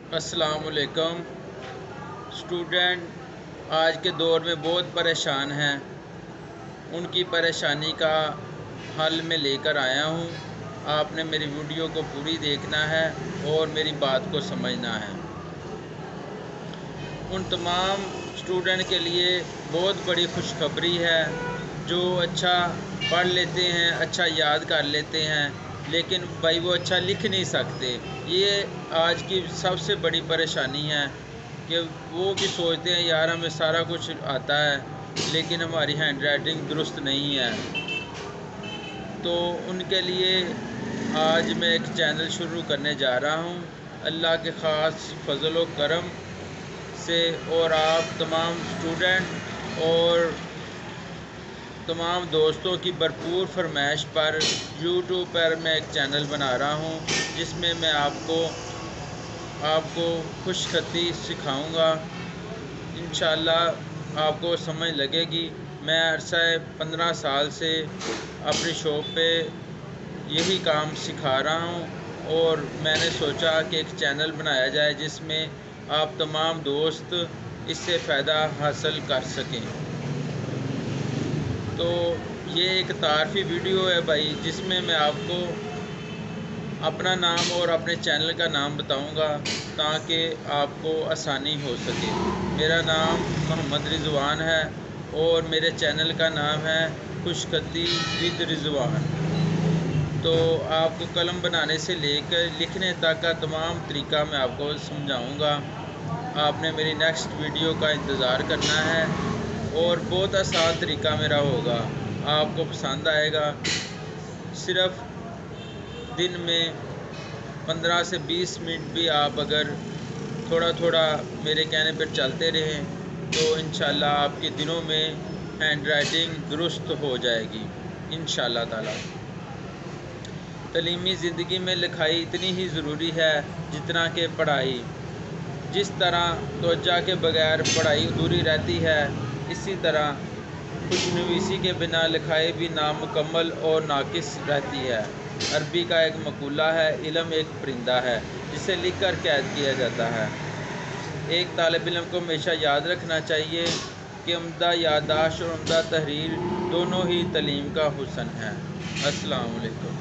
अस्सलाम वालेकुम। स्टूडेंट आज के दौर में बहुत परेशान हैं। उनकी परेशानी का हल मैं लेकर आया हूँ। आपने मेरी वीडियो को पूरी देखना है और मेरी बात को समझना है। उन तमाम स्टूडेंट के लिए बहुत बड़ी खुशखबरी है जो अच्छा पढ़ लेते हैं, अच्छा याद कर लेते हैं, लेकिन भाई वो अच्छा लिख नहीं सकते। ये आज की सबसे बड़ी परेशानी है कि वो भी सोचते हैं यार हमें सारा कुछ आता है लेकिन हमारी हैंड राइटिंग दुरुस्त नहीं है। तो उनके लिए आज मैं एक चैनल शुरू करने जा रहा हूँ अल्लाह के ख़ास फजल व करम से। और आप तमाम स्टूडेंट और तमाम दोस्तों की भरपूर फरमाइश पर यूट्यूब पर मैं एक चैनल बना रहा हूँ जिसमें मैं आपको खुशखती सिखाऊंगा। इंशाअल्लाह आपको समझ लगेगी। मैं अरसा 15 साल से अपनी शॉप पे यही काम सिखा रहा हूँ और मैंने सोचा कि एक चैनल बनाया जाए जिसमें आप तमाम दोस्त इससे फ़ायदा हासिल कर सकें। तो ये एक तारफ़ी वीडियो है भाई, जिसमें मैं आपको अपना नाम और अपने चैनल का नाम बताऊंगा ताकि आपको आसानी हो सके। मेरा नाम मोहम्मद रिजवान है और मेरे चैनल का नाम है खुशखती विद रिजवान। तो आपको कलम बनाने से लेकर लिखने तक का तमाम तरीका मैं आपको समझाऊंगा। आपने मेरी नेक्स्ट वीडियो का इंतज़ार करना है और बहुत आसान तरीका मेरा होगा, आपको पसंद आएगा। सिर्फ़ दिन में 15 से 20 मिनट भी आप अगर थोड़ा थोड़ा मेरे कहने पर चलते रहें तो इंशाअल्लाह आपके दिनों में हैंड राइटिंग दुरुस्त हो जाएगी इंशाअल्लाह ताला। तलीमी ज़िंदगी में लिखाई इतनी ही ज़रूरी है जितना कि पढ़ाई। जिस तरह तवज्जो के बगैर पढ़ाई अधूरी रहती है, इसी तरह खुशनवीसी के बिना लिखाई भी नामुकम्मल और नाकिस रहती है। अरबी का एक मक़ूला है, इल्म एक परिंदा है जिसे लिख कर कैद किया जाता है। एक तालिब इल्म को हमेशा याद रखना चाहिए कि उम्दा याददाश्त और उम्दा तहरीर दोनों ही तालीम का हुस्न है। अस्सलाम वालेकुम।